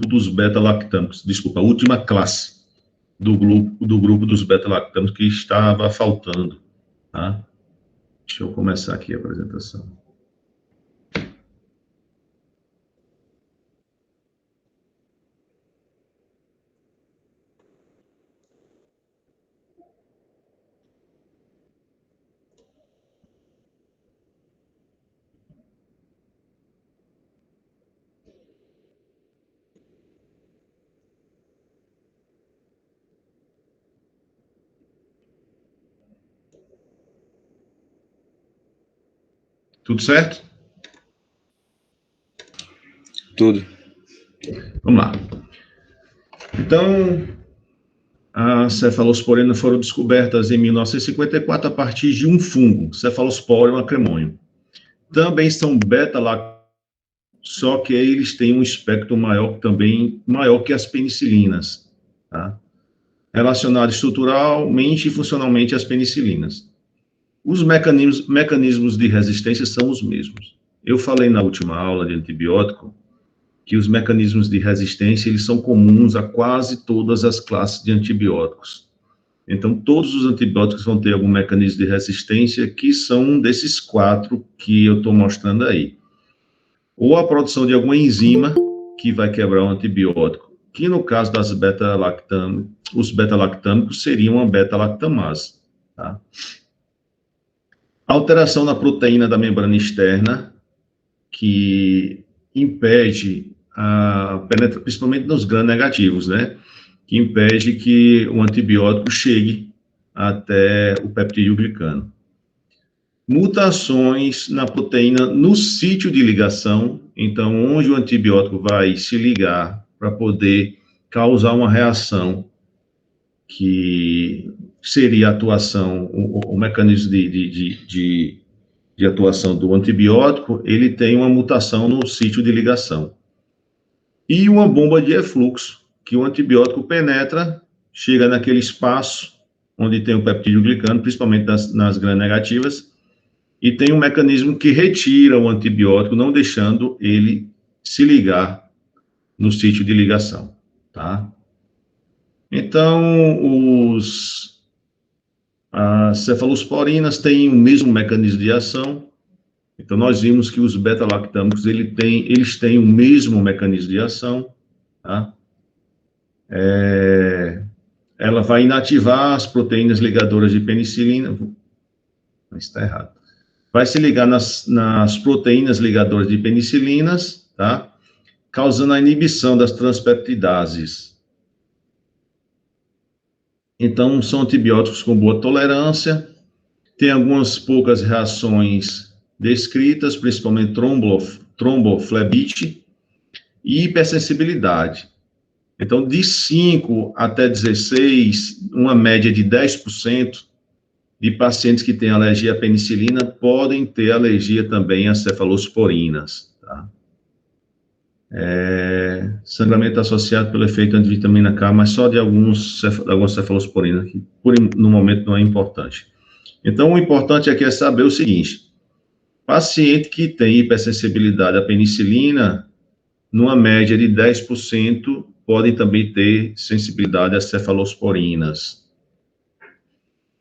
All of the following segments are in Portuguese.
grupo dos beta-lactâmicos, desculpa, a última classe do grupo dos beta-lactâmicos que estava faltando, tá? Deixa eu começar aqui a apresentação. Tudo certo? Tudo. Vamos lá. Então, as cefalosporinas foram descobertas em 1954 a partir de um fungo, Cephalosporium acremonium. Também são beta-lactâmicos, só que eles têm um espectro maior, também maior que as penicilinas, tá? Relacionado estruturalmente e funcionalmente às penicilinas. Os mecanismos de resistência são os mesmos. Eu falei na última aula de antibiótico que os mecanismos de resistência eles são comuns a quase todas as classes de antibióticos. Então, todos os antibióticos vão ter algum mecanismo de resistência que são um desses 4 que eu estou mostrando aí. Ou a produção de alguma enzima que vai quebrar o antibiótico, que no caso das os beta-lactâmicos seriam a beta-lactamase, tá? Alteração na proteína da membrana externa, que impede principalmente nos gram-negativos, né? Que impede que o antibiótico chegue até o peptídeo glicano. Mutações na proteína no sítio de ligação, então, onde o antibiótico vai se ligar para poder causar uma reação que seria a atuação, o mecanismo de atuação do antibiótico, ele tem uma mutação no sítio de ligação. E uma bomba de efluxo, que o antibiótico penetra, chega naquele espaço onde tem o peptídeo glicano, principalmente nas gram-negativas, e tem um mecanismo que retira o antibiótico, não deixando ele se ligar no sítio de ligação, tá? Então, as cefalosporinas têm o mesmo mecanismo de ação. Então, nós vimos que os beta-lactâmicos, eles têm o mesmo mecanismo de ação, tá? Ela vai inativar as proteínas ligadoras de penicilina, mas está errado. Vai se ligar nas proteínas ligadoras de penicilinas, tá? Causando a inibição das transpeptidases. Então, são antibióticos com boa tolerância, tem algumas poucas reações descritas, principalmente tromboflebite e hipersensibilidade. Então, de 5 até 16, uma média de 10% de pacientes que têm alergia à penicilina podem ter alergia também às cefalosporinas, tá? Sangramento associado pelo efeito antivitamina K, mas só de algumas cefalosporinas, que no momento não é importante. Então, o importante aqui é saber o seguinte: paciente que tem hipersensibilidade à penicilina, numa média de 10%, podem também ter sensibilidade às cefalosporinas.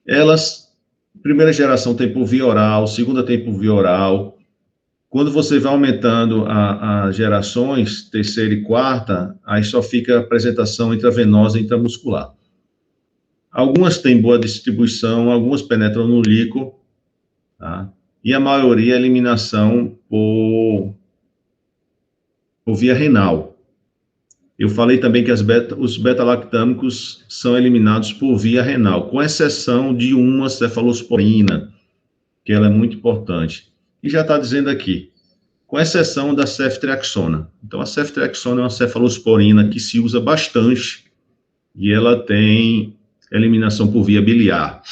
Elas, primeira geração tem por via oral, segunda tem por via oral. Quando você vai aumentando as gerações, terceira e quarta, aí só fica a apresentação intravenosa e intramuscular. Algumas têm boa distribuição, algumas penetram no líquido, tá? E a maioria é eliminação por via renal. Eu falei também que os beta-lactâmicos são eliminados por via renal, com exceção de uma cefalosporina, que ela é muito importante. E já está dizendo aqui, com exceção da ceftriaxona. Então, a ceftriaxona é uma cefalosporina que se usa bastante e ela tem eliminação por via biliar.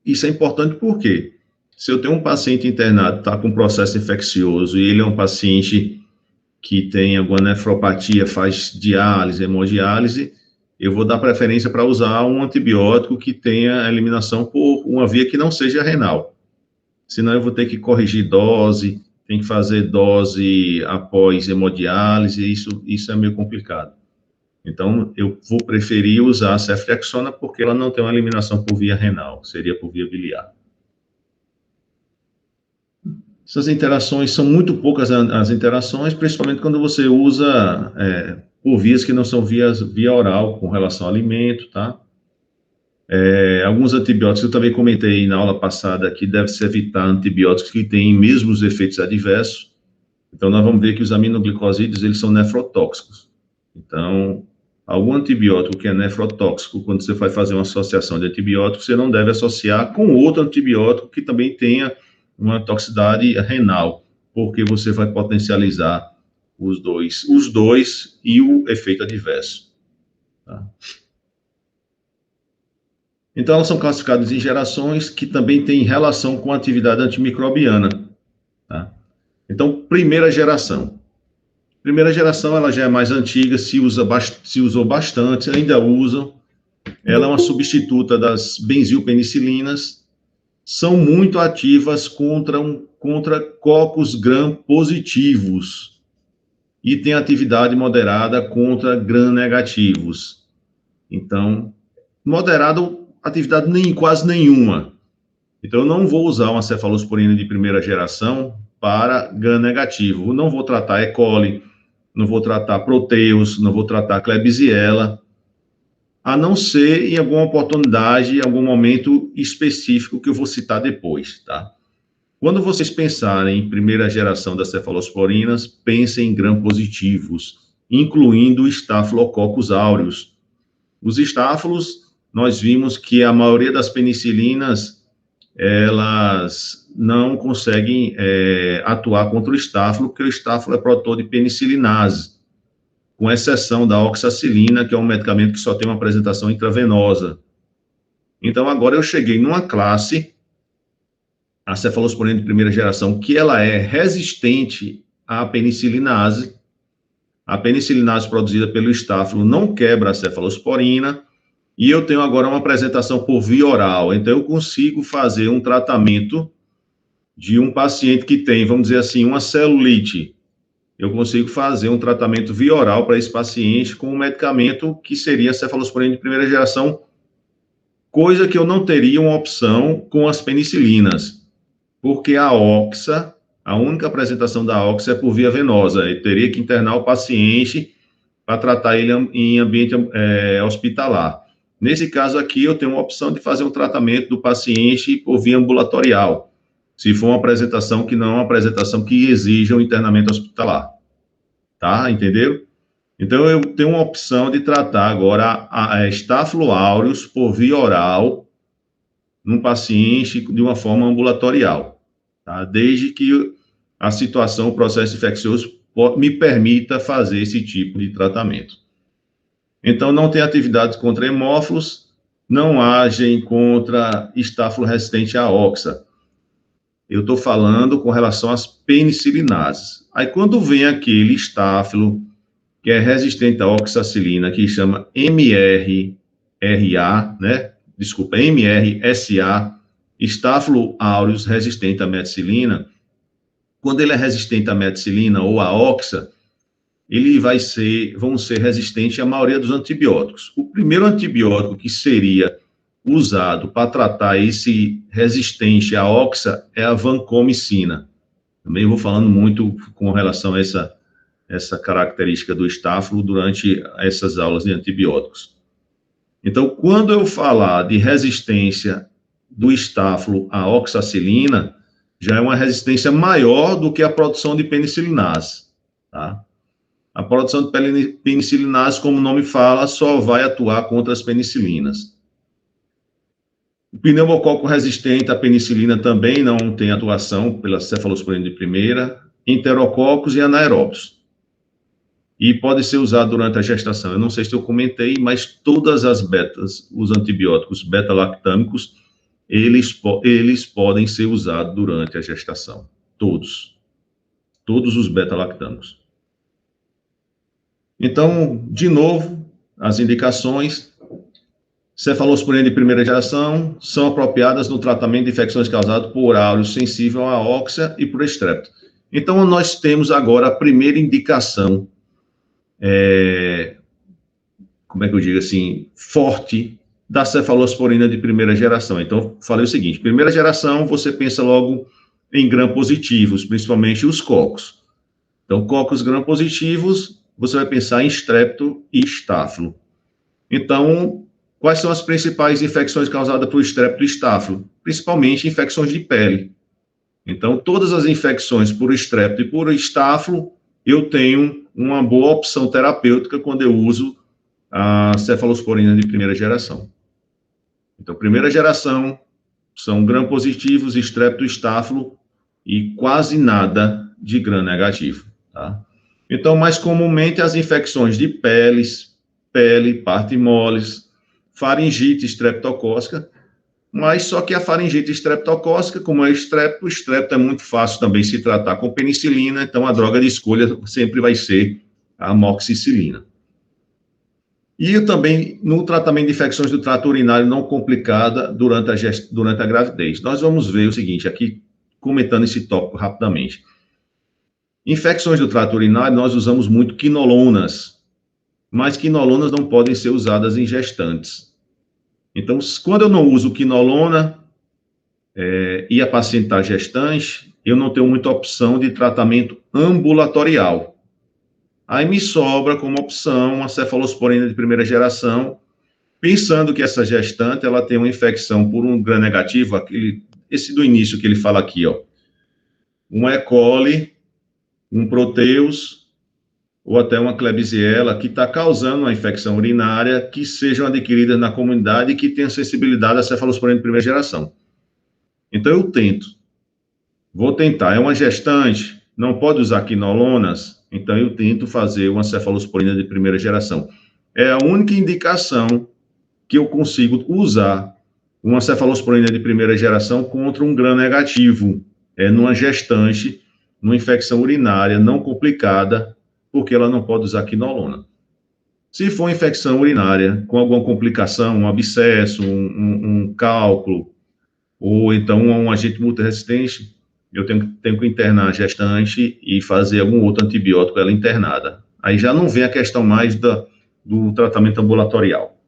Isso é importante porque, se eu tenho um paciente internado, está com processo infeccioso, e ele é um paciente que tem alguma nefropatia, faz diálise, hemodiálise, eu vou dar preferência para usar um antibiótico que tenha eliminação por uma via que não seja renal. Senão eu vou ter que corrigir dose, tem que fazer dose após hemodiálise, isso é meio complicado. Então, eu vou preferir usar a ceftriaxona porque ela não tem uma eliminação por via renal, seria por via biliar. Essas interações são muito poucas as interações, principalmente quando você usa por vias que não são via oral, com relação ao alimento, tá? Alguns antibióticos, eu também comentei na aula passada que deve-se evitar antibióticos que têm mesmos efeitos adversos. Então, nós vamos ver que os aminoglicosídeos, eles são nefrotóxicos. Então, algum antibiótico que é nefrotóxico, quando você vai fazer uma associação de antibióticos, você não deve associar com outro antibiótico que também tenha uma toxicidade renal, porque você vai potencializar os dois e o efeito adverso. Tá? Então, elas são classificadas em gerações que também têm relação com a atividade antimicrobiana. Tá? Então, primeira geração. Primeira geração, ela já é mais antiga, se usou bastante, ainda usam. Ela é uma substituta das benzilpenicilinas, são muito ativas contra cocos gram positivos e tem atividade moderada contra gram negativos. Então, moderado, atividade quase nenhuma. Então, eu não vou usar uma cefalosporina de primeira geração para gram negativo. Eu não vou tratar E. coli, não vou tratar Proteus, não vou tratar Klebsiella, a não ser em alguma oportunidade, em algum momento específico que eu vou citar depois, tá? Quando vocês pensarem em primeira geração das cefalosporinas, pensem em gram-positivos, incluindo Staphylococcus aureus. Os estáfilos, nós vimos que a maioria das penicilinas, elas não conseguem atuar contra o estáfilo, porque o estáfilo é produtor de penicilinase, com exceção da oxacilina, que é um medicamento que só tem uma apresentação intravenosa. Então, agora eu cheguei numa classe, a cefalosporina de primeira geração, que ela é resistente à penicilinase. A penicilinase produzida pelo estáfilo não quebra a cefalosporina, e eu tenho agora uma apresentação por via oral. Então, eu consigo fazer um tratamento de um paciente que tem, vamos dizer assim, uma celulite. Eu consigo fazer um tratamento via oral para esse paciente com um medicamento que seria a cefalosporina de primeira geração, coisa que eu não teria uma opção com as penicilinas, porque a oxa, a única apresentação da oxa é por via venosa, eu teria que internar o paciente para tratar ele em ambiente hospitalar. Nesse caso aqui, eu tenho uma opção de fazer o tratamento do paciente por via ambulatorial, se for uma apresentação que não é uma apresentação que exija um internamento hospitalar. Tá? Entenderam? Então, eu tenho uma opção de tratar agora a Staphylo aureus por via oral num paciente de uma forma ambulatorial, tá? Desde que a situação, o processo infeccioso me permita fazer esse tipo de tratamento. Então, não tem atividade contra hemófilos, não agem contra estáfilo resistente à oxa. Eu estou falando com relação às penicilinases. Aí, quando vem aquele estáfilo que é resistente à oxacilina, que chama MRSA, né? Desculpa, MRSA, Staphylo aureus resistente à meticilina. Quando ele é resistente à meticilina ou à oxa, ele vão ser resistentes à maioria dos antibióticos. O primeiro antibiótico que seria usado para tratar esse resistente à oxa é a vancomicina. Também vou falando muito com relação a essa característica do estáfilo durante essas aulas de antibióticos. Então, quando eu falar de resistência do estáfilo à oxacilina, já é uma resistência maior do que a produção de penicilinase, tá? A produção de penicilinase, como o nome fala, só vai atuar contra as penicilinas. O pneumococo resistente à penicilina também não tem atuação pela cefalosporina de primeira, enterococos e anaeróbios. E pode ser usado durante a gestação. Eu não sei se eu comentei, mas todas as betas, os antibióticos beta-lactâmicos, eles podem ser usados durante a gestação. Todos. Todos os beta-lactâmicos. Então, de novo, as indicações: cefalosporina de primeira geração são apropriadas no tratamento de infecções causadas por áureo sensível à oxa e por estrepto. Então, nós temos agora a primeira indicação, como é que eu digo assim, forte da cefalosporina de primeira geração. Então, falei o seguinte, primeira geração, você pensa logo em gram-positivos, principalmente os cocos. Então, cocos gram-positivos, você vai pensar em estrepto e estáfilo. Então, quais são as principais infecções causadas por estrepto e estáfilo? Principalmente infecções de pele. Então, todas as infecções por estrepto e por estáfilo, eu tenho uma boa opção terapêutica quando eu uso a cefalosporina de primeira geração. Então, primeira geração são gram-positivos, estrepto e estáfilo e quase nada de gram-negativo, tá? Então, mais comumente, as infecções de pele, parte moles, faringite estreptocócica, mas só que a faringite estreptocócica, como é o estrepto é muito fácil também se tratar com penicilina, então a droga de escolha sempre vai ser a amoxicilina. E também no tratamento de infecções do trato urinário não complicada durante a gravidez. Nós vamos ver o seguinte, aqui comentando esse tópico rapidamente. Infecções do trato urinário, nós usamos muito quinolonas, mas quinolonas não podem ser usadas em gestantes. Então, quando eu não uso quinolona e a paciente está gestante, eu não tenho muita opção de tratamento ambulatorial. Aí me sobra como opção a cefalosporina de primeira geração, pensando que essa gestante ela tem uma infecção por um gram-negativo, esse do início que ele fala aqui, ó, um E. coli, um proteus, ou até uma Klebsiella, que está causando uma infecção urinária, que sejam adquiridas na comunidade e que tenham sensibilidade à cefalosporina de primeira geração. Então, eu vou tentar, é uma gestante, não pode usar quinolonas, então eu tento fazer uma cefalosporina de primeira geração. É a única indicação que eu consigo usar uma cefalosporina de primeira geração contra um gram-negativo, numa gestante, numa infecção urinária não complicada, porque ela não pode usar quinolona. Se for infecção urinária com alguma complicação, um abscesso, um cálculo, ou então um agente multiresistente, eu tenho que internar a gestante e fazer algum outro antibiótico ela internada. Aí já não vem a questão mais do tratamento ambulatorial.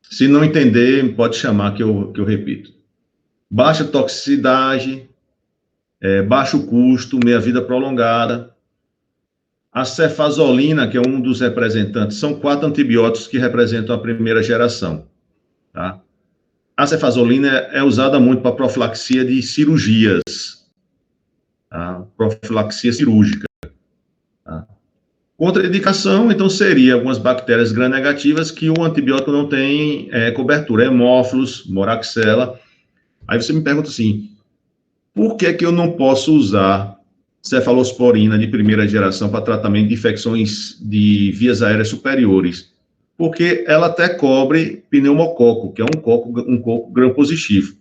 Se não entender, pode chamar que eu repito. Baixa toxicidade, baixo custo, meia-vida prolongada. A cefazolina, que é um dos representantes, são 4 antibióticos que representam a primeira geração, tá? A cefazolina é usada muito para profilaxia de cirurgias, tá? Profilaxia cirúrgica. Tá? Contraindicação, então, seria algumas bactérias gram-negativas que o antibiótico não tem cobertura, hemófilos, moraxella. Aí você me pergunta assim, por que eu não posso usar cefalosporina de primeira geração para tratamento de infecções de vias aéreas superiores? Porque ela até cobre pneumococo, que é um coco gram-positivo.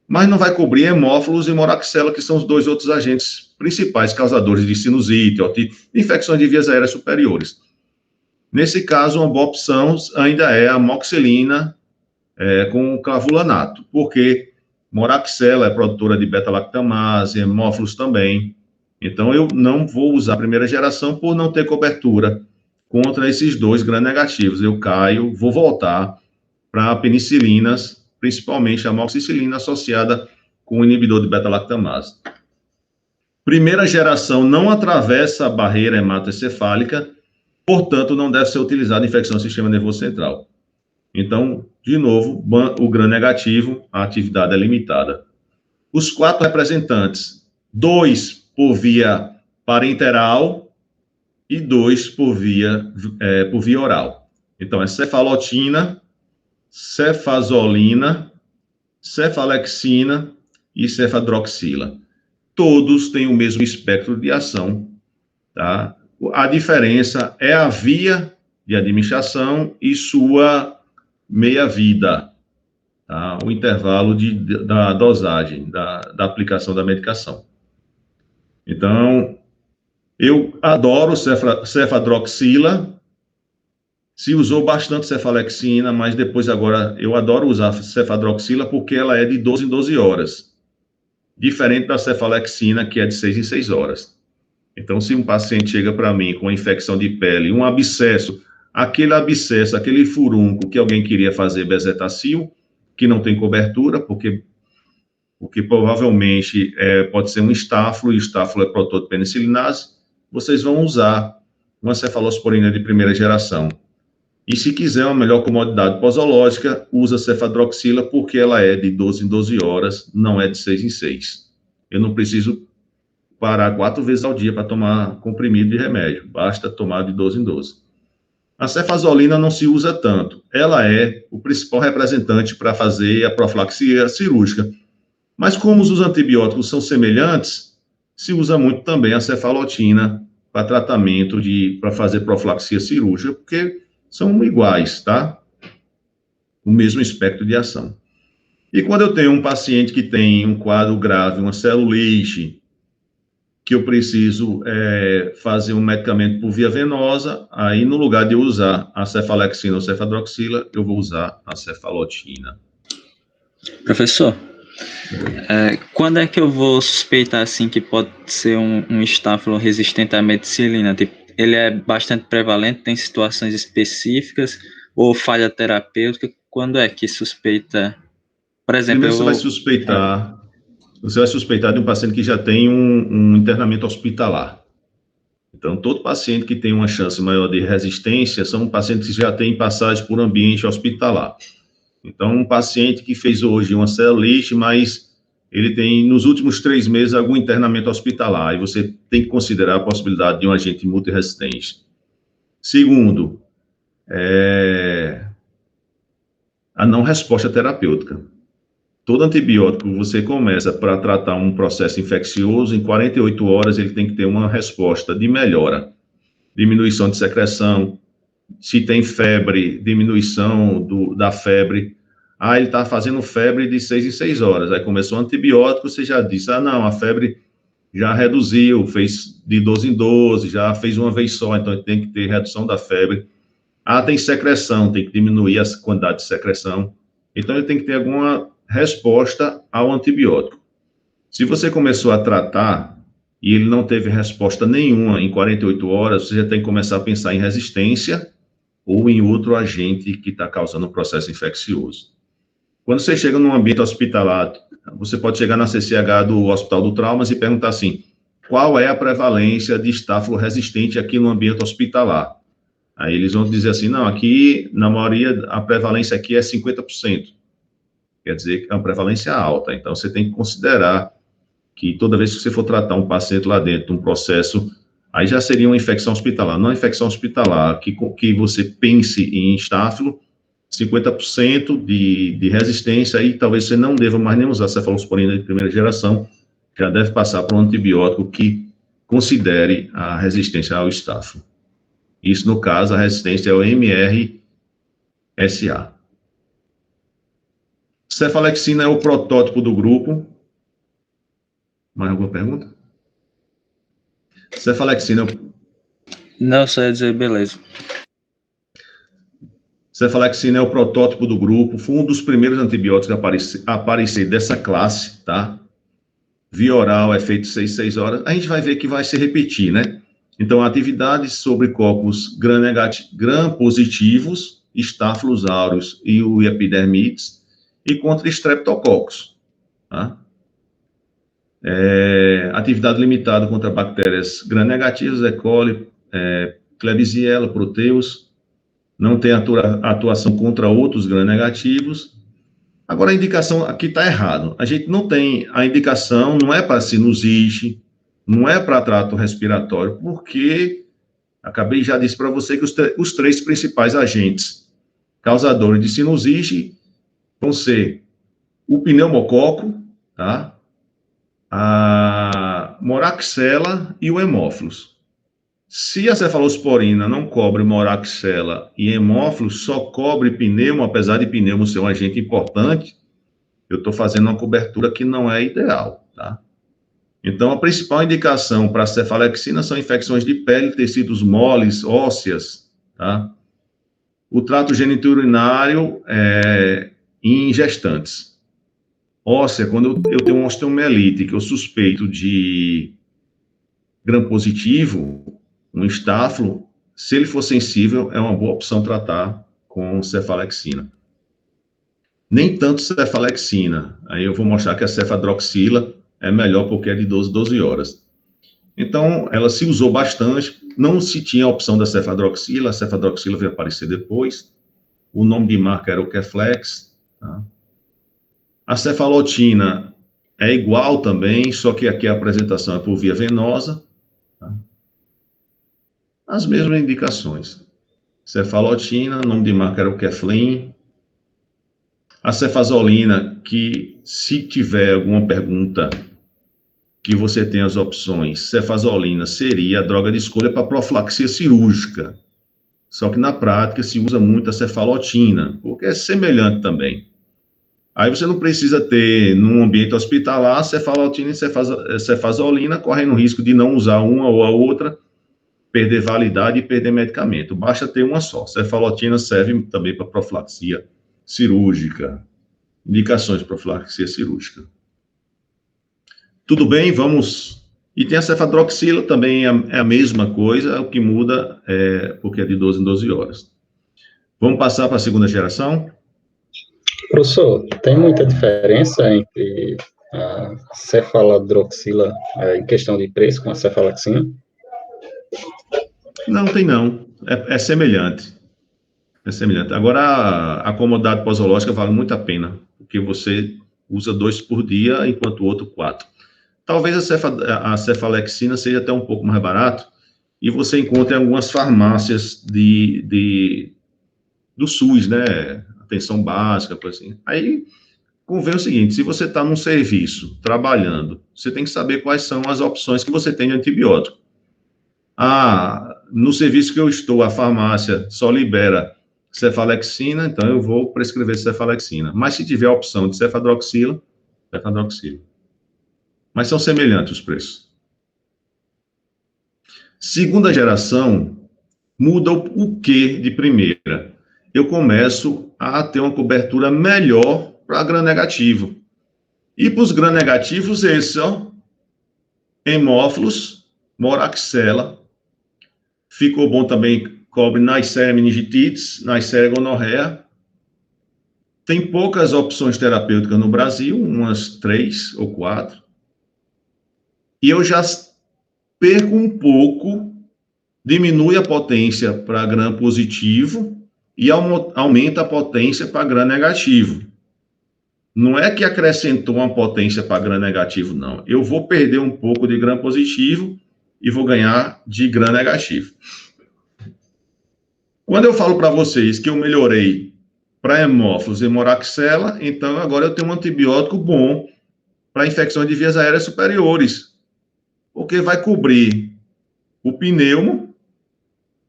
Mas não vai cobrir hemófilos e moraxella, que são os 2 outros agentes principais causadores de sinusite, otite, infecções de vias aéreas superiores. Nesse caso, uma boa opção ainda é a amoxicilina com clavulanato, porque moraxella é produtora de beta-lactamase, hemófilos também. Então, eu não vou usar a primeira geração por não ter cobertura contra esses 2 gram-negativos. Eu vou voltar para penicilinas, principalmente a amoxicilina associada com o inibidor de beta-lactamase. Primeira geração não atravessa a barreira hematoencefálica, portanto, não deve ser utilizada em infecção do sistema nervoso central. Então, de novo, o gram-negativo, a atividade é limitada. Os 4 representantes, 2 por via parenteral e 2 por via oral. Então, é cefalotina, cefazolina, cefalexina e cefadroxila. Todos têm o mesmo espectro de ação, tá? A diferença é a via de administração e sua meia-vida, tá? O intervalo da dosagem, da aplicação da medicação. Então, eu adoro cefadroxila, se usou bastante cefalexina, mas depois agora eu adoro usar cefadroxila porque ela é de 12 em 12 horas. diferente da cefalexina, que é de 6 em 6 horas. Então, se um paciente chega para mim com uma infecção de pele, um abscesso, aquele furúnculo que alguém queria fazer bezetacil, que não tem cobertura, porque provavelmente pode ser um estáfilo, e o estáfilo é prototo penicillinase, vocês vão usar uma cefalosporina de primeira geração. E se quiser uma melhor comodidade posológica, usa cefadroxila, porque ela é de 12 em 12 horas, não é de 6 em 6. Eu não preciso parar 4 vezes ao dia para tomar comprimido de remédio, basta tomar de 12 em 12. A cefazolina não se usa tanto, ela é o principal representante para fazer a profilaxia cirúrgica. Mas como os antibióticos são semelhantes, se usa muito também a cefalotina para tratamento para fazer profilaxia cirúrgica, porque são iguais, tá? O mesmo espectro de ação. E quando eu tenho um paciente que tem um quadro grave, uma celulite, que eu preciso fazer um medicamento por via venosa, aí no lugar de eu usar a cefalexina ou cefadroxila, eu vou usar a cefalotina. Professor, quando é que eu vou suspeitar, assim, que pode ser um estáfilo resistente à meticilina? Tipo, ele é bastante prevalente, tem situações específicas, ou falha terapêutica? Quando é que suspeita? Por exemplo, primeiro você vai suspeitar de um paciente que já tem um internamento hospitalar. Então, todo paciente que tem uma chance maior de resistência são pacientes que já têm passagem por ambiente hospitalar. Então, um paciente que fez hoje uma celulite, mas ele tem, nos últimos 3 meses, algum internamento hospitalar, e você tem que considerar a possibilidade de um agente multiresistente. Segundo, a não resposta terapêutica. Todo antibiótico que você começa para tratar um processo infeccioso, em 48 horas ele tem que ter uma resposta de melhora, diminuição de secreção, se tem febre, diminuição da febre. Ele está fazendo febre de 6 em 6 horas, aí começou o antibiótico, você já disse, não, a febre já reduziu, fez de 12 em 12, já fez uma vez só, então tem que ter redução da febre. Tem secreção, tem que diminuir a quantidade de secreção, então ele tem que ter alguma resposta ao antibiótico. Se você começou a tratar e ele não teve resposta nenhuma em 48 horas, você já tem que começar a pensar em resistência ou em outro agente que está causando um processo infeccioso. Quando você chega num ambiente hospitalar, você pode chegar na CCH do Hospital do Traumas e perguntar assim, qual é a prevalência de estáfilo resistente aqui no ambiente hospitalar? Aí eles vão dizer assim, não, aqui, na maioria, a prevalência aqui é 50%. Quer dizer que é uma prevalência alta. Então, você tem que considerar que toda vez que você for tratar um paciente lá dentro, um processo, aí já seria uma infecção hospitalar. Não é infecção hospitalar, que você pense em estáfilo, 50% de resistência, aí talvez você não deva mais nem usar cefalosporina de primeira geração, já deve passar para um antibiótico que considere a resistência ao estáfilo. Isso, no caso, a resistência é o MRSA. Cefalexina é o protótipo do grupo. Mais alguma pergunta? Cefalexina... Não, só ia dizer, beleza. Cefalexina é o protótipo do grupo, foi um dos primeiros antibióticos a aparecer dessa classe, tá? Via oral é feito 6 em 6 horas. A gente vai ver que vai se repetir, né? Então, atividades sobre cocos gram-positivos, estáfilos aureus e o epidermides, e contra estreptococos, tá? Atividade limitada contra bactérias gram-negativas, E. coli, Klebsiella, Proteus, não tem atuação contra outros gram-negativos. Agora, a indicação aqui está errado. A gente não tem a indicação, não é para sinusite, não é para trato respiratório, porque acabei já disse para você que os 3 principais agentes causadores de sinusite vão ser o pneumococo, tá? A moraxella e o hemófilos. Se a cefalosporina não cobre moraxella e hemófilos, só cobre pneumo, apesar de pneumo ser um agente importante, eu estou fazendo uma cobertura que não é ideal, tá? Então, a principal indicação para a cefalexina são infecções de pele, tecidos moles, ósseas, tá? O trato geniturinário em gestantes. óssea, quando eu tenho uma osteomielite, que eu suspeito de gram-positivo, um estáfilo, se ele for sensível, é uma boa opção tratar com cefalexina. Nem tanto cefalexina. Aí eu vou mostrar que a cefadroxila é melhor porque é de 12 horas. Então, ela se usou bastante, não se tinha a opção da cefadroxila, a cefadroxila veio aparecer depois, o nome de marca era o Keflex, tá? A cefalotina é igual também, só que aqui a apresentação é por via venosa, tá? As mesmas indicações. Cefalotina, nome de marca era o Keflin. A cefazolina, que se tiver alguma pergunta que você tem as opções, cefazolina seria a droga de escolha para profilaxia cirúrgica. Só que na prática se usa muito a cefalotina, porque é semelhante também. Aí você não precisa ter, num ambiente hospitalar, cefalotina e cefazolina, correndo o risco de não usar uma ou a outra, perder validade e perder medicamento. Basta ter uma só. Cefalotina serve também para profilaxia cirúrgica. Indicações de profilaxia cirúrgica. Tudo bem, vamos... E tem a cefadroxila, também é a mesma coisa, o que muda é porque é de 12 em 12 horas. Vamos passar para a segunda geração? Professor, tem muita diferença entre a cefaladroxila em questão de preço com a cefalexina? Não, tem não. É semelhante. É semelhante. Agora, a comorbidade posológica vale muito a pena, porque você usa 2 por dia, enquanto o outro 4. Talvez a cefalexina seja até um pouco mais barato, e você encontra em algumas farmácias do SUS, né? Atenção básica, coisa assim. Aí, convém o seguinte, se você está num serviço, trabalhando, você tem que saber quais são as opções que você tem de antibiótico. No serviço que eu estou, a farmácia só libera cefalexina, então eu vou prescrever cefalexina. Mas se tiver a opção de cefadroxila, cefadroxila. Mas são semelhantes os preços. Segunda geração, muda o que de primeira? Eu começo a ter uma cobertura melhor para gram-negativo. E para os gram-negativos, esses, ó, hemófilos, moraxela, ficou bom também, cobre Neisseria meningitidis, Neisseria gonorreia. Tem poucas opções terapêuticas no Brasil, umas 3 ou 4. E eu já perco um pouco, diminui a potência para gram positivo e aumenta a potência para gram negativo. Não é que acrescentou uma potência para gram negativo, não. Eu vou perder um pouco de gram positivo e vou ganhar de gram negativo. Quando eu falo para vocês que eu melhorei para hemófilos e moraxela, então agora eu tenho um antibiótico bom para infecções de vias aéreas superiores, porque vai cobrir o pneumo,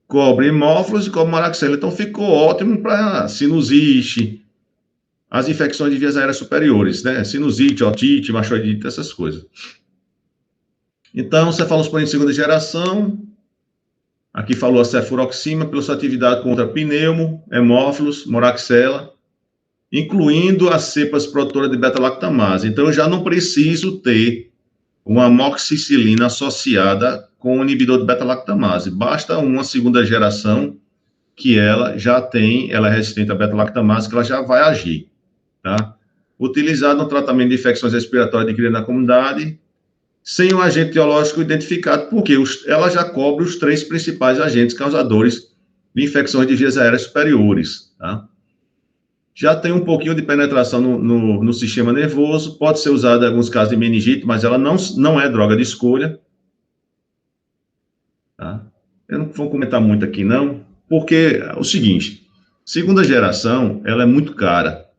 cobre hemófilos e cobre moraxela. Então ficou ótimo para sinusite, as infecções de vias aéreas superiores, né? Sinusite, otite, mastoidite, essas coisas. Então, cefalosporina de segunda geração. Aqui falou a cefuroxima pela sua atividade contra pneumo, hemófilos, moraxela, incluindo as cepas produtoras de beta-lactamase. Então, eu já não preciso ter uma amoxicilina associada com o inibidor de beta-lactamase. Basta uma segunda geração que ela já tem, ela é resistente à beta-lactamase, que ela já vai agir, tá? Utilizado no tratamento de infecções respiratórias adquiridas na comunidade, sem um agente biológico identificado, porque ela já cobre os 3 principais agentes causadores de infecções de vias aéreas superiores, tá? Já tem um pouquinho de penetração no sistema nervoso, pode ser usada em alguns casos de meningite, mas ela não é droga de escolha, tá? Eu não vou comentar muito aqui, não, porque é o seguinte, segunda geração, ela é muito cara.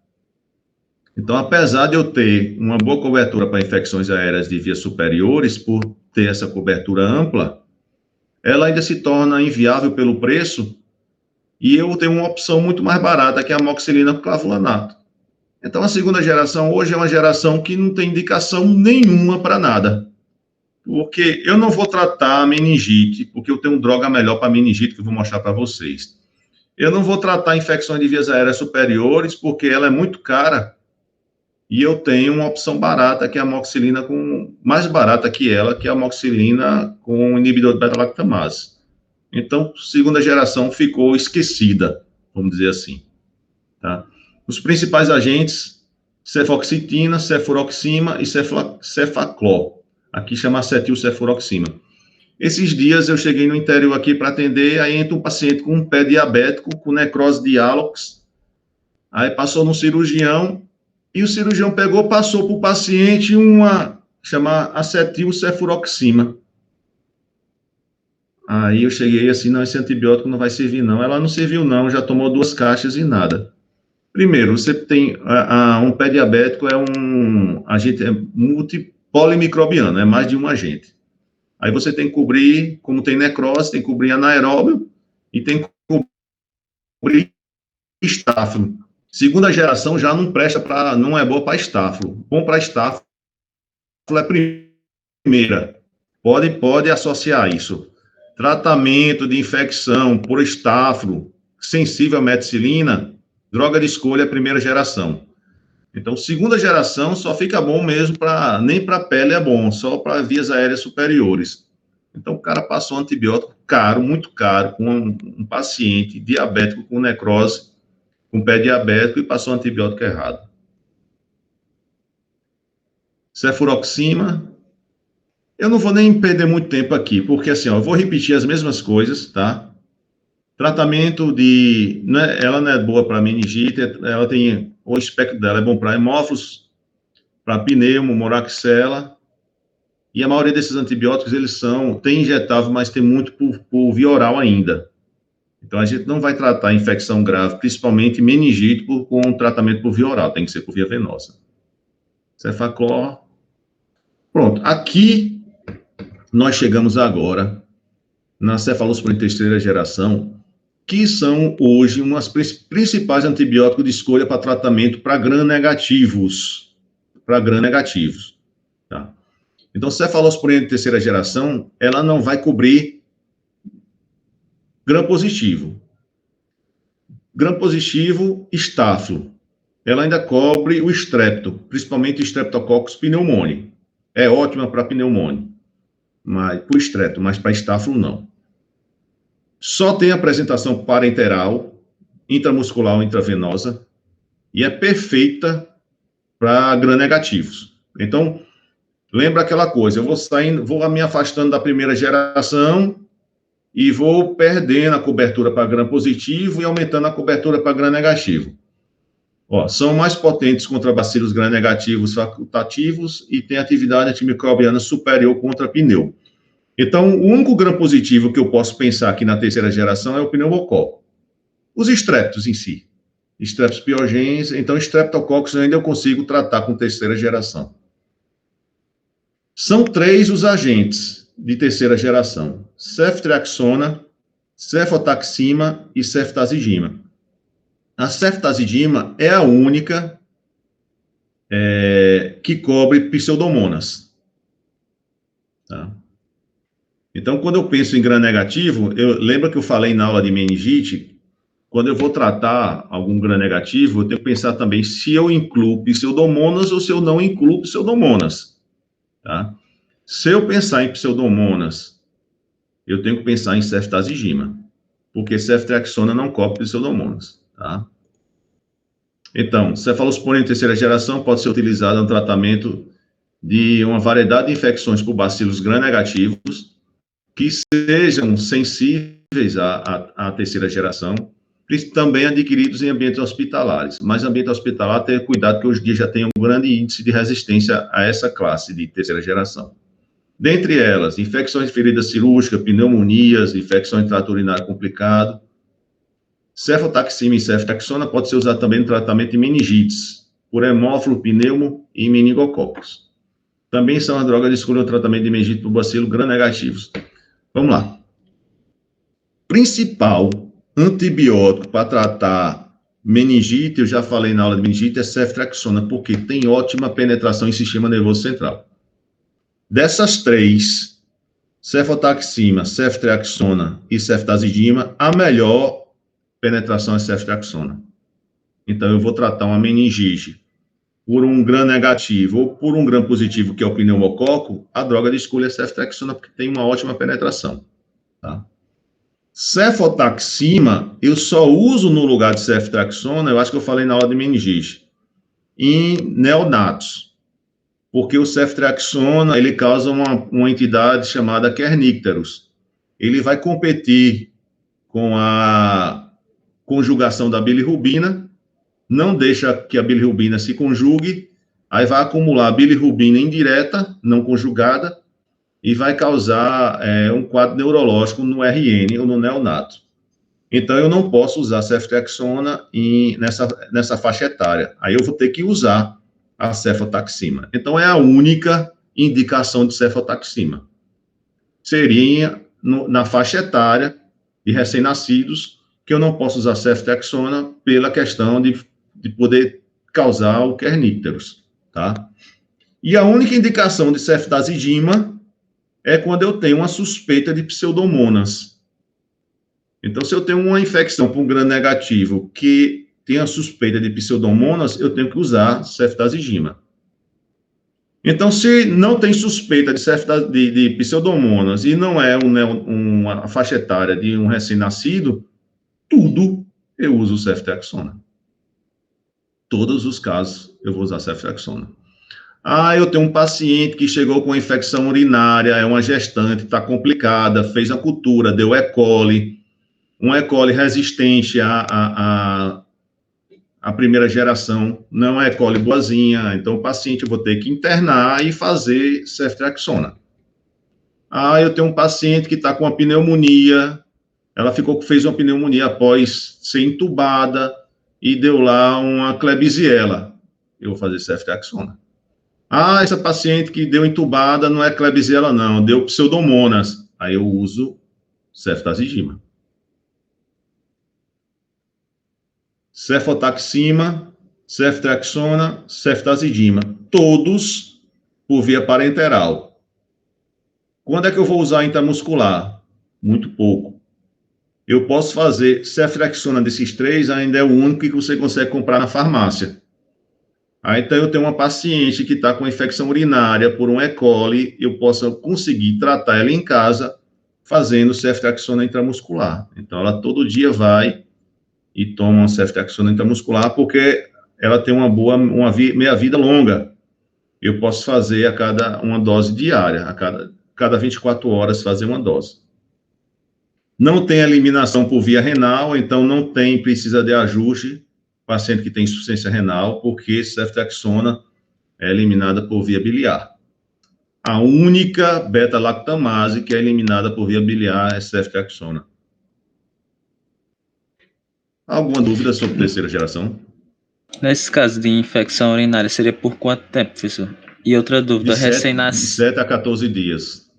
Então, apesar de eu ter uma boa cobertura para infecções aéreas de vias superiores, por ter essa cobertura ampla, ela ainda se torna inviável pelo preço, e eu tenho uma opção muito mais barata, que é a amoxicilina com clavulanato. Então, a segunda geração hoje é uma geração que não tem indicação nenhuma para nada. Porque eu não vou tratar a meningite, porque eu tenho droga melhor para meningite, que eu vou mostrar para vocês. Eu não vou tratar infecções de vias aéreas superiores, porque ela é muito cara. e eu tenho uma opção barata, que é a amoxicilina mais barata que ela, que é a amoxicilina com inibidor de beta-lactamase. Então, segunda geração ficou esquecida, vamos dizer assim, tá? Os principais agentes, cefoxitina, cefuroxima e cefaclor. Aqui chama acetilcefuroxima. Esses dias eu cheguei no interior aqui para atender, aí entra um paciente com um pé diabético, com necrose de hálux, aí passou no cirurgião, e o cirurgião passou para o paciente uma, chama acetilcefuroxima. Aí eu cheguei assim, não, esse antibiótico não vai servir não. Ela não serviu não, já tomou 2 caixas e nada. Primeiro, você tem um pé diabético, é um agente multipolimicrobiano, é mais de um agente. Aí você tem que cobrir, como tem necrose, tem que cobrir anaeróbio e tem que cobrir estáfilo. Segunda geração já não presta para, não é boa para estáfilo. Bom para estáfilo é primeira. Pode associar isso. Tratamento de infecção por estáfilo sensível à meticilina, droga de escolha é primeira geração. Então, segunda geração só fica bom mesmo nem para pele é bom, só para vias aéreas superiores. Então, o cara passou um antibiótico caro, muito caro, com um paciente diabético com necrose, com pé diabético, e passou um antibiótico errado. Cefuroxima, eu não vou nem perder muito tempo aqui, porque assim, ó, eu vou repetir as mesmas coisas, tá? Tratamento de... ela não é boa para meningite, ela tem... O espectro dela é bom para hemófilos, para pneumo, moraxela, e a maioria desses antibióticos, eles tem injetável, mas tem muito por via oral ainda. Então, a gente não vai tratar infecção grave, principalmente meningite, com tratamento por via oral, tem que ser por via venosa. Cefaclor. Pronto, aqui nós chegamos agora na cefalosporina terceira geração, que são hoje umas principais antibióticos de escolha para tratamento para gram-negativos. Tá? Então, cefalosporina de terceira geração, ela não vai cobrir gram-positivo. Gram-positivo, estáfilo. Ela ainda cobre o estrepto, principalmente o Streptococcus pneumoniae. É ótima para pneumonia, mas para o estrepto, mas para estáfilo não. Só tem apresentação parenteral, intramuscular ou intravenosa, e é perfeita para gram-negativos. Então, lembra aquela coisa, eu vou me afastando da primeira geração e vou perdendo a cobertura para gram-positivo e aumentando a cobertura para gram-negativo. São mais potentes contra bacilos gram-negativos facultativos e têm atividade antimicrobiana superior contra pneu. Então, o único gram-positivo que eu posso pensar aqui na terceira geração é o pneumococo. Os estreptos em si. Streptococcus pyogenes, então, Streptococcus ainda eu consigo tratar com terceira geração. São 3 os agentes de terceira geração: ceftriaxona, cefotaxima e ceftazidima. A ceftazidima é a única que cobre pseudomonas. Tá? Então, quando eu penso em gram-negativo, lembra que eu falei na aula de meningite, quando eu vou tratar algum gram-negativo, eu tenho que pensar também se eu incluo pseudomonas ou se eu não incluo pseudomonas. Tá? Se eu pensar em pseudomonas, eu tenho que pensar em ceftazidima, porque ceftriaxona não cobre pseudomonas. Tá? Então, cefalosporina de terceira geração pode ser utilizada no tratamento de uma variedade de infecções por bacilos gram-negativos que sejam sensíveis à terceira geração, também adquiridos em ambientes hospitalares. Mas ambiente hospitalar, ter cuidado que hoje em dia já tem um grande índice de resistência a essa classe de terceira geração. Dentre elas, infecções de ferida cirúrgica, pneumonias, infecções de trato urinário complicado. Cefotaxima e ceftriaxona pode ser usado também no tratamento de meningites, por hemófilo, pneumo e meningococos. Também são as drogas de escolha no tratamento de meningite por bacilo gram-negativos. Vamos lá. Principal antibiótico para tratar meningite, eu já falei na aula de meningite, é ceftriaxona, porque tem ótima penetração em sistema nervoso central. Dessas 3, cefotaxima, ceftriaxona e ceftazidima, a melhor penetração é ceftriaxona. Então, eu vou tratar uma meningite por um gram negativo ou por um gram positivo, que é o pneumococo, a droga de escolha é ceftriaxona, porque tem uma ótima penetração. Tá? Cefotaxima, eu só uso no lugar de ceftriaxona, eu acho que eu falei na aula de meningite, em neonatos, porque o ceftriaxona, ele causa uma entidade chamada kernicterus. Ele vai competir com a conjugação da bilirrubina, não deixa que a bilirrubina se conjugue, aí vai acumular bilirrubina indireta, não conjugada, e vai causar um quadro neurológico no RN ou no neonato. Então, eu não posso usar ceftriaxona nessa faixa etária. Aí eu vou ter que usar a cefotaxima. Então, é a única indicação de cefotaxima. Seria na faixa etária de recém-nascidos, que eu não posso usar ceftriaxona pela questão de poder causar o kernicterus, tá? E a única indicação de ceftazidima é quando eu tenho uma suspeita de pseudomonas. Então, se eu tenho uma infecção por um gram negativo que tem a suspeita de pseudomonas, eu tenho que usar ceftazidima. Então, se não tem suspeita de pseudomonas e não é uma faixa etária de um recém-nascido, tudo eu uso ceftriaxona. Todos os casos eu vou usar ceftriaxona. Eu tenho um paciente que chegou com infecção urinária, é uma gestante, está complicada, fez a cultura, deu E. coli, um E. coli resistente à primeira geração, não é E. coli boazinha, então o paciente eu vou ter que internar e fazer ceftriaxona. Eu tenho um paciente que está com uma pneumonia, ela fez uma pneumonia após ser entubada e deu lá uma Klebsiella, eu vou fazer ceftriaxona. Essa paciente que deu entubada não é Klebsiella não, deu pseudomonas, aí eu uso ceftazidima. Cefotaxima, ceftriaxona, ceftazidima, todos por via parenteral. Quando é que eu vou usar intramuscular? Muito pouco. Eu posso fazer ceftriaxona desses três, ainda é o único que você consegue comprar na farmácia. Então, eu tenho uma paciente que está com infecção urinária por um E. coli, eu posso conseguir tratar ela em casa fazendo ceftriaxona intramuscular. Então, ela todo dia vai e toma uma ceftriaxona intramuscular porque ela tem uma meia-vida longa. Eu posso fazer uma dose diária, a cada 24 horas fazer uma dose. Não tem eliminação por via renal, então não precisa de ajuste, paciente que tem insuficiência renal, porque ceftriaxona é eliminada por via biliar. A única beta-lactamase que é eliminada por via biliar é ceftriaxona. Alguma dúvida sobre terceira geração? Nesse caso de infecção urinária, seria por quanto tempo, professor? E outra dúvida, recém-nascido... De 7 a 14 dias.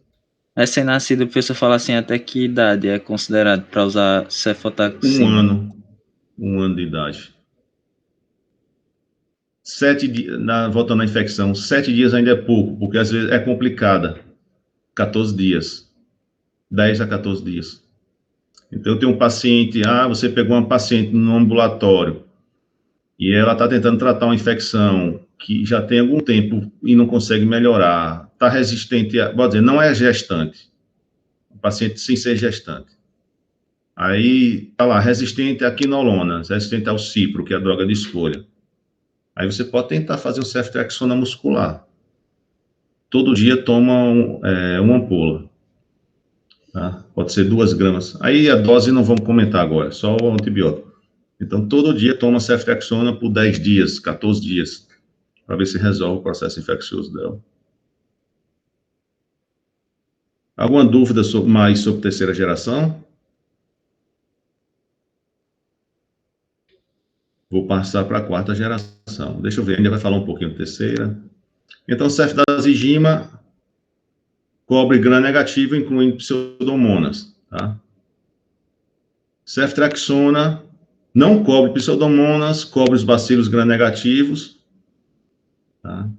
Recém-nascido, o professor fala assim, até que idade é considerado para usar cefotaxima? 1 ano de idade. 7 dias, voltando à infecção, 7 dias ainda é pouco, porque às vezes é complicada. 14 dias. 10 a 14 dias. Então, eu tenho um paciente, você pegou uma paciente no ambulatório, e ela está tentando tratar uma infecção que já tem algum tempo e não consegue melhorar, está resistente, vou dizer, não é gestante, o paciente sem ser gestante. Aí, está lá, resistente à quinolona, resistente ao cipro, que é a droga de escolha. Aí você pode tentar fazer um ceftriaxona muscular. Todo dia toma uma ampola. Tá? Pode ser 2 gramas. Aí a dose não vamos comentar agora, só o antibiótico. Então, todo dia toma ceftriaxona por 10 dias, 14 dias, para ver se resolve o processo infeccioso dela. Alguma dúvida mais sobre terceira geração? Vou passar para a 4ª geração. Deixa eu ver, ainda vai falar um pouquinho de terceira. Então, ceftazidima cobre gram negativo, incluindo pseudomonas, tá? Ceftriaxona não cobre pseudomonas, cobre os bacilos gram negativos, tá?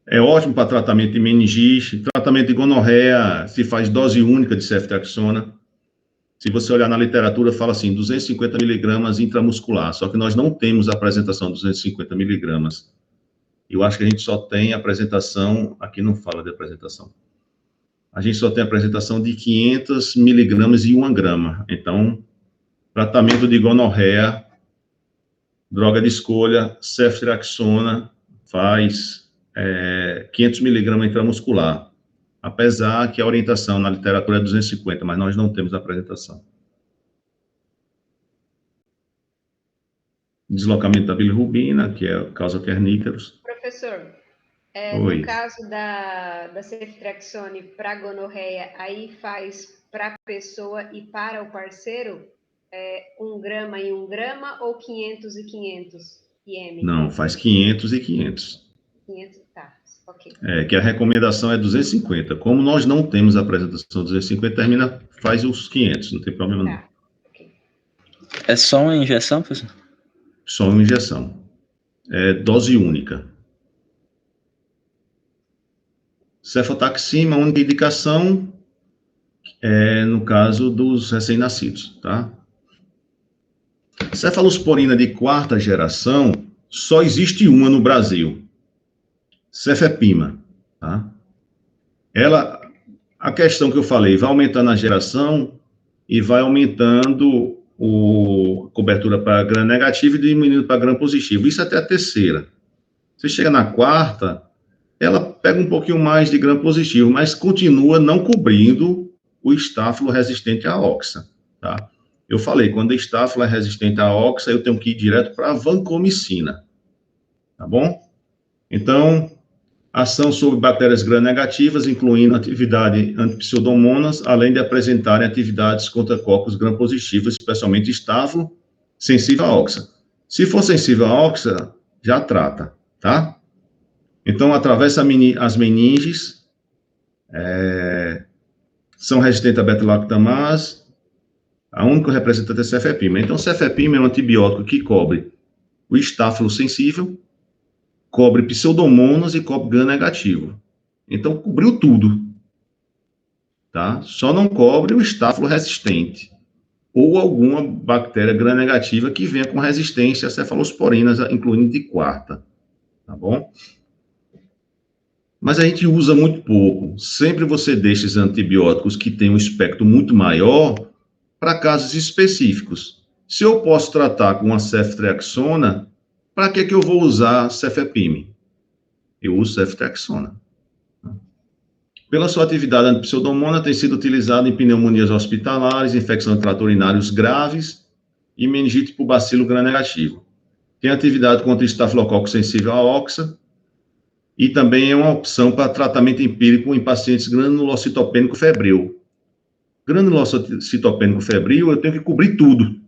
É ótimo para tratamento de meningite, tratamento de gonorreia, se faz dose única de ceftriaxona. Se você olhar na literatura, fala assim, 250 miligramas intramuscular, só que nós não temos a apresentação de 250 miligramas Eu acho que a gente só tem apresentação, aqui não fala de apresentação, a gente só tem apresentação de 500 miligramas e 1 grama. Então, tratamento de gonorreia, droga de escolha, ceftriaxona, faz 500 miligramas intramuscular. Apesar que a orientação na literatura é 250, mas nós não temos apresentação. Deslocamento da bilirrubina, que é causa kernícaros. Professor, Oi. no caso da ceftriaxone para gonorreia, aí faz para a pessoa e para o parceiro 1 grama e 1 grama ou 500 e 500 IM? Não, faz 500 e 500. 500, tá, ok. Que a recomendação é 250. Como nós não temos a apresentação 250, faz os 500, não tem problema não. Tá, ok. É só uma injeção, professor? Só uma injeção. É dose única. Cefotaxima, a única indicação é no caso dos recém-nascidos, tá? Cefalosporina de 4ª geração, só existe uma no Brasil. Cefepima, tá? A questão que eu falei, vai aumentando a geração e vai aumentando a cobertura para gram negativo e diminuindo para gram positivo. Isso até a 3ª. Você chega na 4ª, ela pega um pouquinho mais de gram positivo, mas continua não cobrindo o estáfilo resistente à oxa, tá? Eu falei, quando o estáfilo é resistente à oxa, eu tenho que ir direto para a vancomicina, tá bom? Então, ação sobre bactérias gram-negativas, incluindo atividade anti-pseudomonas, além de apresentarem atividades contra cocos gram-positivos, especialmente estáfilo, sensível à oxa. Se for sensível à oxa, já trata, tá? Então, atravessa as meninges, são resistentes a beta-lactamase, a única representante é cefepima. Então, cefepima é um antibiótico que cobre o estáfilo sensível, cobre pseudomonas e cobre gram-negativo. Então, cobriu tudo, tá? Só não cobre o estáfilo resistente ou alguma bactéria gram-negativa que venha com resistência a cefalosporinas, incluindo de 4ª, tá bom? Mas a gente usa muito pouco. Sempre você deixa esses antibióticos que têm um espectro muito maior para casos específicos. Se eu posso tratar com a ceftriaxona, para que eu vou usar cefepime? Eu uso ceftriaxona. Pela sua atividade antipseudomona, tem sido utilizado em pneumonias hospitalares, infecção de trato urinários graves e meningite por bacilo gram-negativo. Tem atividade contra estafilococo sensível à oxa e também é uma opção para tratamento empírico em pacientes granulocitopênico febril. Granulocitopênico febril, eu tenho que cobrir tudo.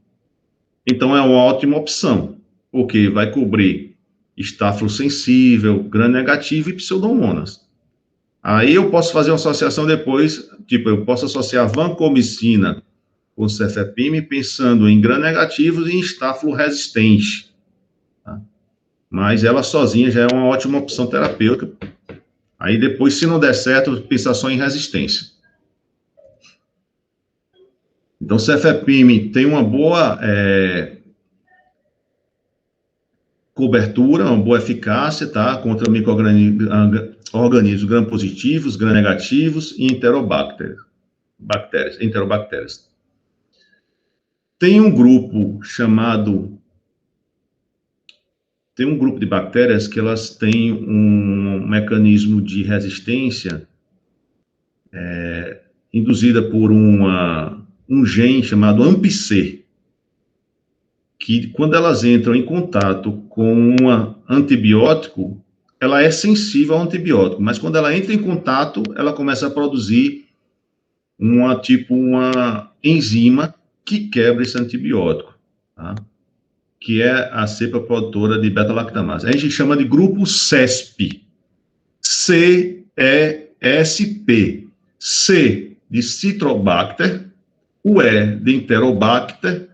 Então, é uma ótima opção, porque vai cobrir estáfilo sensível, gram-negativo e pseudomonas. Aí eu posso fazer uma associação depois, tipo, eu posso associar vancomicina com cefepime, pensando em gram-negativos e em estáfilo resistente. Tá? Mas ela sozinha já é uma ótima opção terapêutica. Aí depois, se não der certo, pensar só em resistência. Então, cefepime tem uma boa cobertura, uma boa eficácia, tá? Contra micro-organismos gram-positivos, gram-negativos e enterobactérias. Tem um grupo de bactérias que elas têm um mecanismo de resistência induzida por um gene chamado AMP-C, que quando elas entram em contato com um antibiótico, ela é sensível ao antibiótico, mas quando ela entra em contato, ela começa a produzir uma enzima que quebra esse antibiótico, tá? Que é a cepa produtora de beta-lactamase. A gente chama de grupo CESP. C-E-S-P. C de Citrobacter, o E de Enterobacter,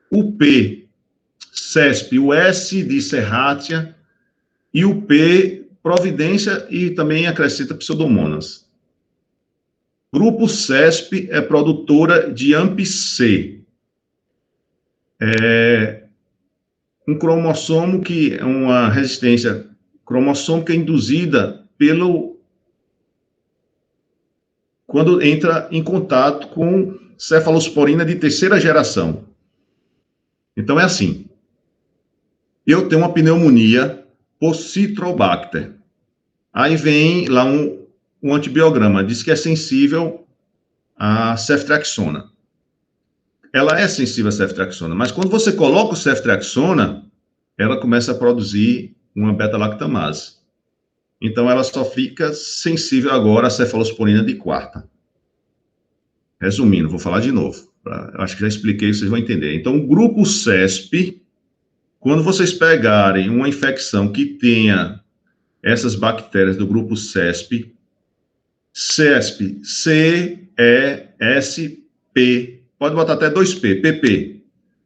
o P, CESP, o S de Serratia, e o P, Providência, e também acrescenta Pseudomonas. Grupo CESP é produtora de AMP-C. Um cromossomo que é uma resistência cromossômica induzida quando entra em contato com cefalosporina de terceira geração. Então, é assim. Eu tenho uma pneumonia por Citrobacter. Aí vem lá um antibiograma, diz que é sensível a ceftriaxona. Ela é sensível a ceftriaxona, mas quando você coloca o ceftriaxona, ela começa a produzir uma beta-lactamase. Então, ela só fica sensível agora à cefalosporina de quarta. Resumindo, vou falar de novo. Acho que já expliquei, vocês vão entender. Então, o grupo CESP, quando vocês pegarem uma infecção que tenha essas bactérias do grupo CESP, C-E-S-P, pode botar até 2P, PP,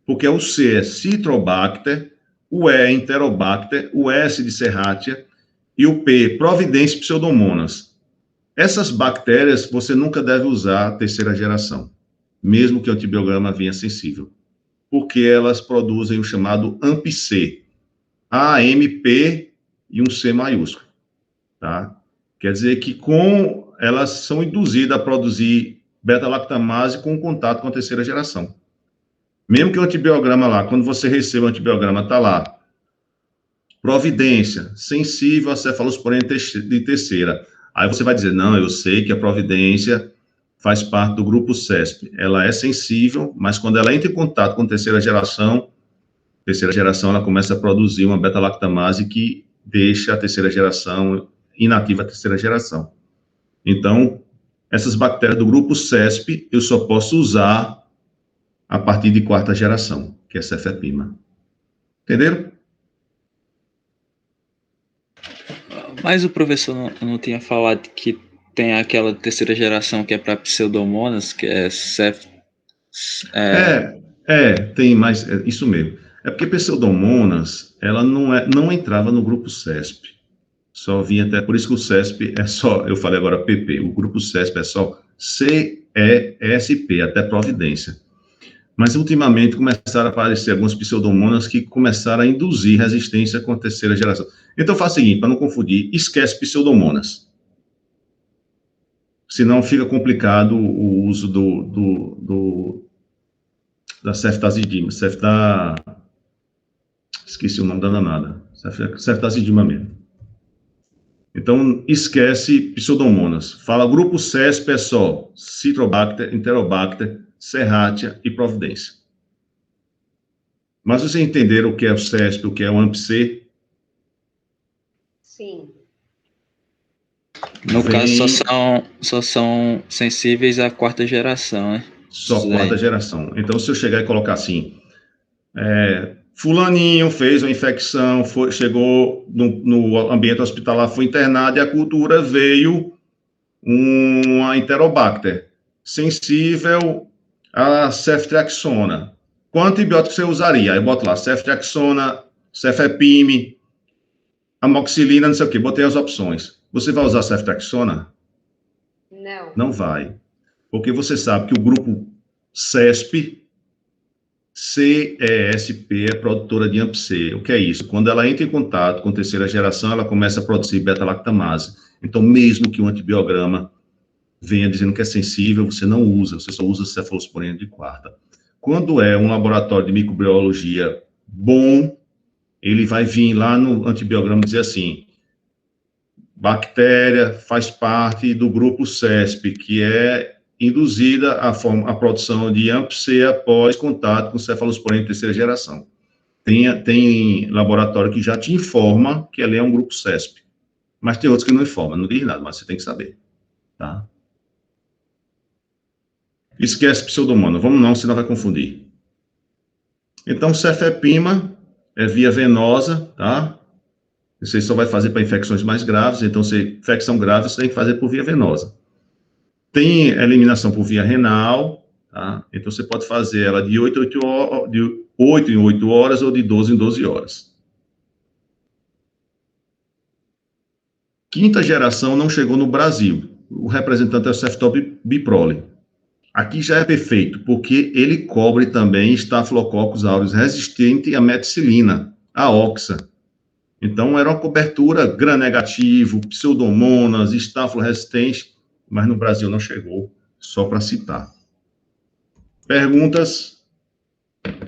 porque o C é Citrobacter, o E é Enterobacter, o S de Serratia e o P, Providence Pseudomonas. Essas bactérias você nunca deve usar a terceira geração, mesmo que o antibiograma venha sensível, porque elas produzem o chamado AMP-C, AMP e um C maiúsculo, tá? Quer dizer que elas são induzidas a produzir beta-lactamase com contato com a terceira geração. Mesmo que o antibiograma lá, quando você recebe o antibiograma, está lá, Providência, sensível a cefalosporina de terceira. Aí você vai dizer, não, eu sei que a Providência faz parte do grupo CESP. Ela é sensível, mas quando ela entra em contato com a terceira geração ela começa a produzir uma beta-lactamase que deixa a terceira geração inativa a terceira geração. Então, essas bactérias do grupo CESP, eu só posso usar a partir de quarta geração, que é cefepima. Entenderam? Mas o professor não tinha falado que tem aquela terceira geração que é para pseudomonas, que é tem, mas é isso mesmo. É porque pseudomonas, ela não entrava no grupo CESP. Só vinha até, por isso que o CESP é só, eu falei agora PP, o grupo CESP é só CESP, até Providência. Mas, ultimamente, começaram a aparecer algumas pseudomonas que começaram a induzir resistência com a terceira geração. Então, faz o seguinte, para não confundir, esquece pseudomonas. Senão fica complicado o uso da ceftazidima, esqueci o nome da danada, ceftazidima mesmo. Então, esquece pseudomonas. Fala, grupo CESP é só Citrobacter, Enterobacter, Serratia e Providência. Mas vocês entenderam o que é o CESP, o que é o AMP-C? Sim. No caso, só são sensíveis à quarta geração, né? Só quarta geração. Então, se eu chegar e colocar assim, fulaninho fez uma infecção, chegou no ambiente hospitalar, foi internado e a cultura veio uma Enterobacter, sensível a ceftriaxona. Qual antibiótico você usaria? Aí eu boto lá, ceftriaxona, cefepime, amoxicilina, não sei o quê. Botei as opções. Você vai usar ceftriaxona? Não. Não vai. Porque você sabe que o grupo CESP, CESP, é produtora de AMP-C. O que é isso? Quando ela entra em contato com a terceira geração, ela começa a produzir beta-lactamase. Então, mesmo que o antibiograma venha dizendo que é sensível, você não usa, você só usa cefalosporina de quarta. Quando é um laboratório de microbiologia bom, ele vai vir lá no antibiograma dizer assim, bactéria faz parte do grupo CESP, que é induzida a produção de AMP-C após contato com cefalosporina de terceira geração. Tem laboratório que já te informa que ali é um grupo CESP, mas tem outros que não informam, não diz nada, mas você tem que saber, tá? Esquece pseudomonas, vamos não, senão vai confundir. Então, cefepima é via venosa, tá? Você só vai fazer para infecções mais graves, então, infecção grave, você tem que fazer por via venosa. Tem eliminação por via renal, tá? Então, você pode fazer ela de 8 em 8 horas ou de 12 em 12 horas. Quinta geração não chegou no Brasil. O representante é o ceftobiprole. Aqui já é perfeito, porque ele cobre também Staphylococcus aureus resistente à meticilina, a oxa. Então, era uma cobertura gram-negativo, pseudomonas, estáfilo resistente, mas no Brasil não chegou, só para citar. Perguntas?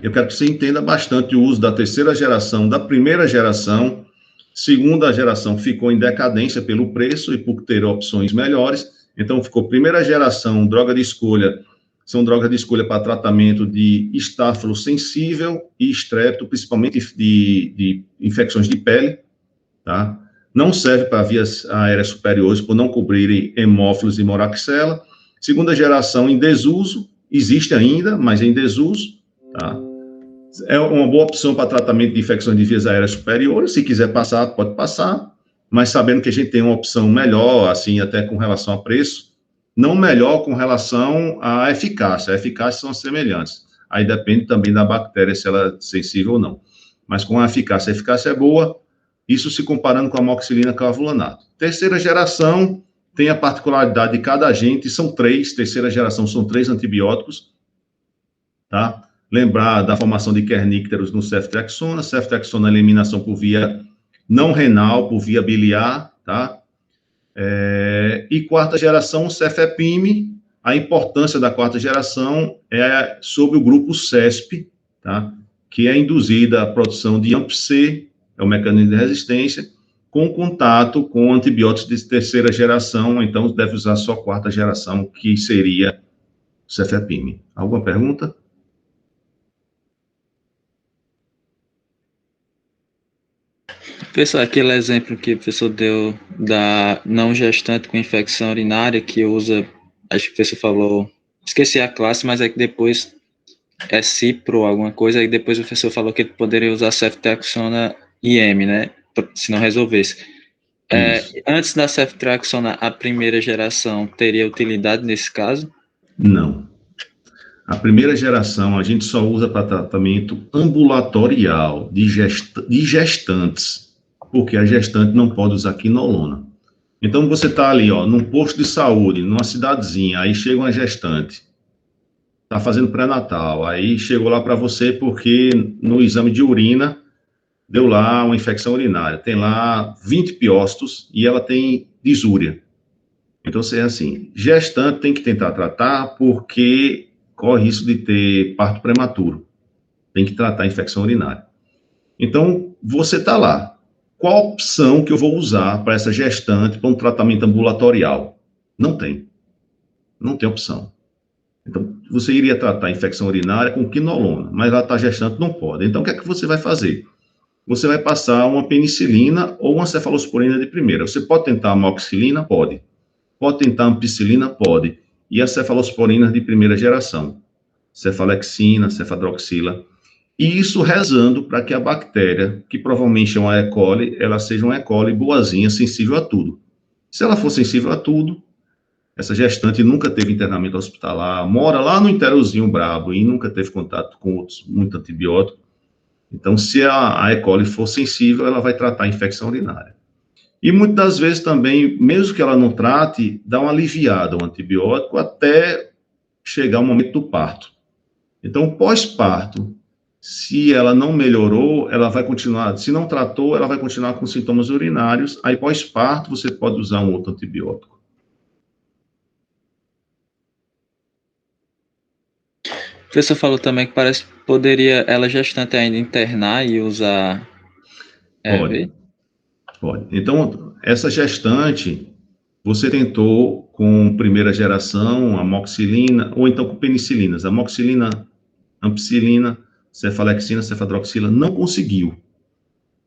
Eu quero que você entenda bastante o uso da terceira geração, da primeira geração. Segunda geração ficou em decadência pelo preço e por ter opções melhores. Então, ficou primeira geração, droga de escolha, são drogas de escolha para tratamento de estáfilo sensível e estrepto, principalmente de infecções de pele, tá? Não serve para vias aéreas superiores por não cobrirem hemófilos e moraxela. Segunda geração em desuso, existe ainda, mas em desuso, tá? É uma boa opção para tratamento de infecções de vias aéreas superiores. Se quiser passar, pode passar, mas sabendo que a gente tem uma opção melhor, assim, até com relação a preço, não melhor com relação à eficácia. A eficácia são semelhantes. Aí depende também da bactéria, se ela é sensível ou não. Mas com a eficácia é boa, isso se comparando com a amoxicilina clavulanato. Terceira geração tem a particularidade de cada agente, são 3, terceira geração são 3 antibióticos, tá? Lembrar da formação de kernícteros no ceftriaxona, eliminação por via não renal, por via biliar, tá? E quarta geração, cefepime. A importância da quarta geração é sobre o grupo CESP, tá? Que é induzida a produção de AMP-C, é o mecanismo de resistência, com contato com antibióticos de terceira geração, então deve usar só quarta geração, que seria cefepime. Alguma pergunta? Professor, aquele exemplo que o professor deu da não gestante com infecção urinária, que usa, acho que o professor falou, esqueci a classe, mas é que depois é Cipro, alguma coisa, aí depois o professor falou que ele poderia usar ceftriaxona IM, né, se não resolvesse. Antes da ceftriaxona, a primeira geração teria utilidade nesse caso? Não. A primeira geração a gente só usa para tratamento ambulatorial de gestantes, porque a gestante não pode usar quinolona. Então, você está ali, ó, num posto de saúde, numa cidadezinha, aí chega uma gestante, está fazendo pré-natal, aí chegou lá para você porque no exame de urina deu lá uma infecção urinária, tem lá 20 piócitos e ela tem disúria. Então, você é assim, gestante tem que tentar tratar porque corre risco de ter parto prematuro. Tem que tratar a infecção urinária. Então, você está lá. Qual a opção que eu vou usar para essa gestante para um tratamento ambulatorial? Não tem. Não tem opção. Então, você iria tratar a infecção urinária com quinolona, mas ela está gestante, não pode. Então, o que é que você vai fazer? Você vai passar uma penicilina ou uma cefalosporina de primeira. Você pode tentar a amoxicilina? Pode. Pode tentar a ampicilina? Pode. E as cefalosporinas de primeira geração. Cefalexina, cefadroxila. E isso rezando para que a bactéria, que provavelmente é uma E. coli, ela seja uma E. coli boazinha, sensível a tudo. Se ela for sensível a tudo, essa gestante nunca teve internamento hospitalar, mora lá no interiorzinho brabo e nunca teve contato com outros, muito antibiótico. Então, se a E. coli for sensível, ela vai tratar a infecção urinária. E muitas das vezes também, mesmo que ela não trate, dá uma aliviada o antibiótico até chegar o momento do parto. Então, pós-parto, se ela não melhorou, ela vai continuar, se não tratou, ela vai continuar com sintomas urinários, aí pós-parto você pode usar um outro antibiótico. O professor falou também que parece que poderia, ela gestante ainda internar e usar EV? Pode. Então, essa gestante, você tentou com primeira geração, amoxicilina, ou então com penicilinas, amoxicilina, ampicilina, cefalexina, cefadroxila, não conseguiu.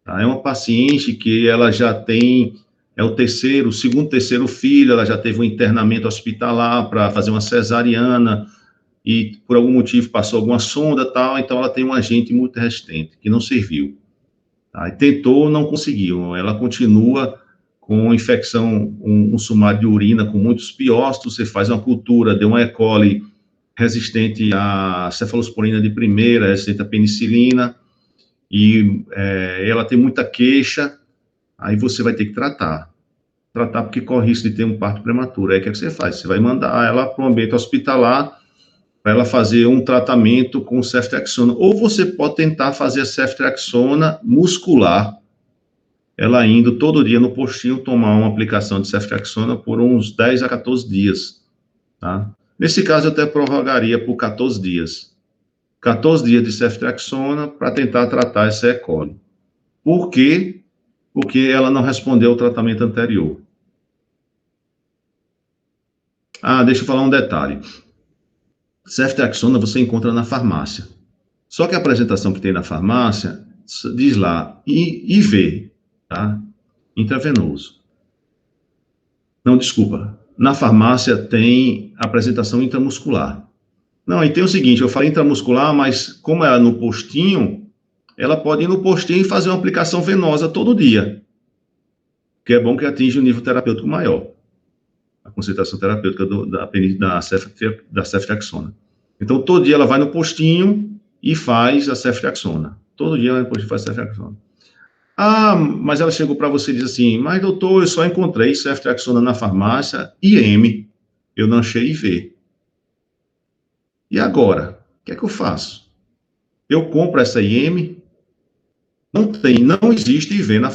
Tá? É uma paciente que ela já tem, é o segundo, terceiro filho, ela já teve um internamento hospitalar para fazer uma cesariana, e por algum motivo passou alguma sonda tal, então ela tem um agente muito resistente, que não serviu. Tá? E tentou, não conseguiu. Ela continua com infecção, um sumário de urina com muitos piócitos, você faz uma cultura, deu uma E. coli resistente à cefalosporina de primeira, resistente à penicilina, e ela tem muita queixa, aí você vai ter que tratar porque corre risco de ter um parto prematuro. Aí o que é que você faz? Você vai mandar ela para um ambiente hospitalar para ela fazer um tratamento com ceftriaxona, ou você pode tentar fazer a ceftriaxona muscular, ela indo todo dia no postinho tomar uma aplicação de ceftriaxona por uns 10 a 14 dias, tá? Nesse caso, eu até prorrogaria por 14 dias. 14 dias de ceftriaxona para tentar tratar essa E. coli. Por quê? Porque ela não respondeu ao tratamento anterior. Deixa eu falar um detalhe. Ceftriaxona você encontra na farmácia. Só que a apresentação que tem na farmácia diz lá IV, tá? Intravenoso. Não, desculpa. Na farmácia tem apresentação intramuscular. Não, e tem o seguinte, eu falei intramuscular, mas como é no postinho, ela pode ir no postinho e fazer uma aplicação venosa todo dia. Que é bom que atinja um nível terapêutico maior. A concentração terapêutica da ceftriaxona. Então, todo dia ela vai no postinho e faz a ceftriaxona. Todo dia ela vai no postinho e faz a ceftriaxona. Mas ela chegou para você e diz assim, mas doutor, eu só encontrei ceftriaxona na farmácia IM, eu não achei IV. E agora? O que é que eu faço? Eu compro essa IM? Não existe IV na